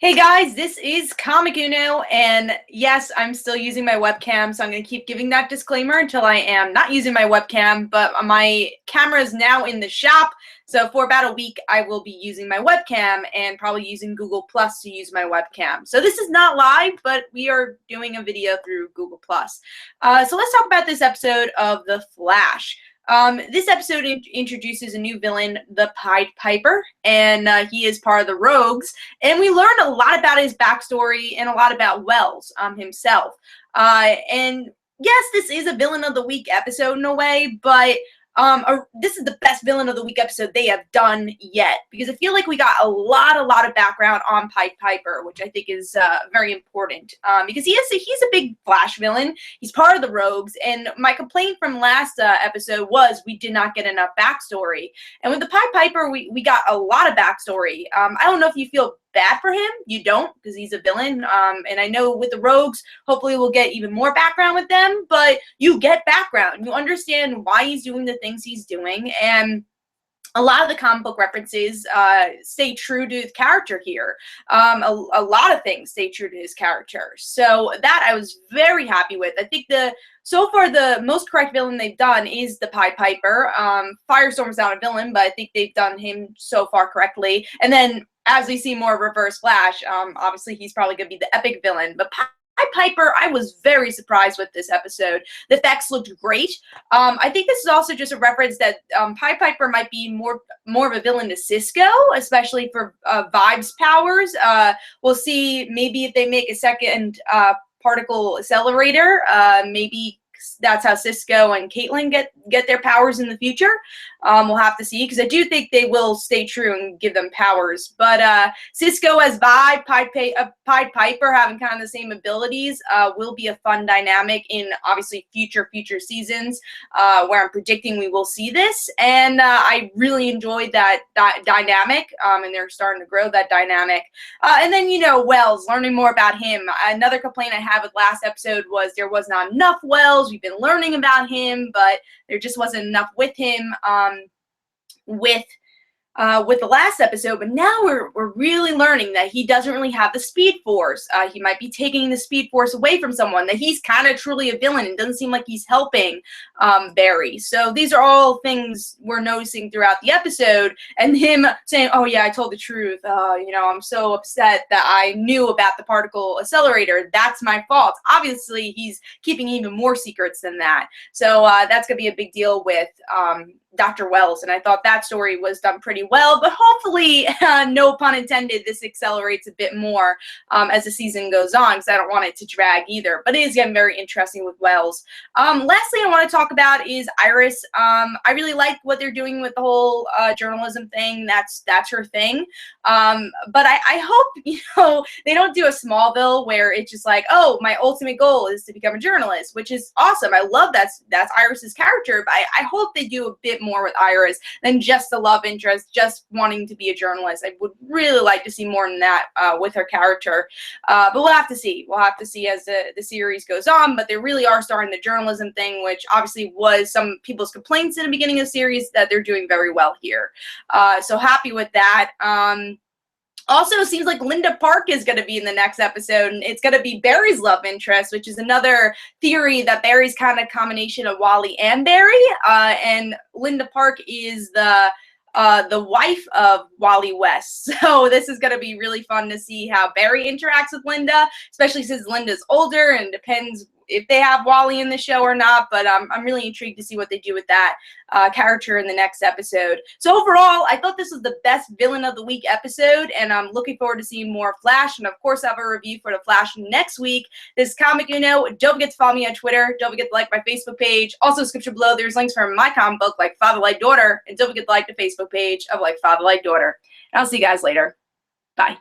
Hey guys, this is Comic Uno, and yes, I'm still using my webcam, so I'm going to keep giving that disclaimer until I am not using my webcam, but my camera is now in the shop, so for about a week I will be using my webcam and probably using Google Plus to use my webcam. So this is not live, but we are doing a video through Google Plus. So let's talk about this episode of The Flash. This episode introduces a new villain, the Pied Piper, and he is part of the Rogues. And we learned a lot about his backstory and a lot about Wells himself. And yes, this is a Villain of the Week episode in a way, but this is the best Villain of the Week episode they have done yet, because I feel like we got a lot of background on Pied Piper, which I think is very important, because he's a big Flash villain. He's part of the Rogues, and my complaint from last episode was we did not get enough backstory. And with the Pied Piper, we got a lot of backstory. I don't know if you feel bad for him. You don't, because he's a villain. And I know with the Rogues, hopefully we'll get even more background with them, but you get background. You understand why he's doing the things he's doing, and a lot of the comic book references stay true to his character here. A lot of things stay true to his character. So that I was very happy with. I think so far the most correct villain they've done is the Pied Piper. Firestorm's not a villain, but I think they've done him so far correctly. And then as we see more Reverse Flash, obviously he's probably going to be the epic villain. But Pied Piper, I was very surprised with this episode. The effects looked great. I think this is also just a reference that Pied Piper might be more of a villain to Cisco, especially for Vibes powers. We'll see maybe if they make a second particle accelerator, maybe that's how Cisco and Caitlin get their powers in the future. We'll have to see, because I do think they will stay true and give them powers. But Cisco as Vibe, Pied Piper having kind of the same abilities will be a fun dynamic in obviously future seasons where I'm predicting we will see this. And I really enjoyed that dynamic, and they're starting to grow that dynamic. And then, Wells, learning more about him. Another complaint I had with last episode was there was not enough Wells. We've been learning about him, but there just wasn't enough with him with the last episode. But now we're really learning that he doesn't really have the Speed Force. He might be taking the Speed Force away from someone, that he's kind of truly a villain. It doesn't seem like he's helping Barry. So these are all things we're noticing throughout the episode, and him saying, oh yeah, I told the truth. I'm so upset that I knew about the particle accelerator. That's my fault. Obviously, he's keeping even more secrets than that. So that's going to be a big deal with Dr. Wells, and I thought that story was done pretty well, but hopefully, no pun intended, this accelerates a bit more as the season goes on, because I don't want it to drag either, but it is getting very interesting with Wells. Lastly, I want to talk about is Iris. I really like what they're doing with the whole journalism thing. That's her thing, but I hope, they don't do a Smallville where it's just like, oh, my ultimate goal is to become a journalist, which is awesome. I love that's Iris's character, but I hope they do a bit more with Iris than just the love interest, just wanting to be a journalist. I would really like to see more than that with her character, but we'll have to see. We'll have to see as the series goes on, but they really are starting the journalism thing, which obviously was some people's complaints in the beginning of the series, that they're doing very well here. So happy with that. Also, it seems like Linda Park is going to be in the next episode, and it's going to be Barry's love interest, which is another theory that Barry's kind of combination of Wally and Barry, and Linda Park is the wife of Wally West. So this is going to be really fun to see how Barry interacts with Linda, especially since Linda's older, and depends if they have Wally in the show or not, but I'm really intrigued to see what they do with that character in the next episode. So overall, I thought this was the best Villain of the Week episode, and I'm looking forward to seeing more Flash, and of course I have a review for the Flash next week. This is Comic Uno. Don't forget to follow me on Twitter. Don't forget to like my Facebook page. Also, description below, there's links for my comic book, Like Father Like Daughter, and don't forget to like the Facebook page of Like Father Like Daughter. And I'll see you guys later. Bye.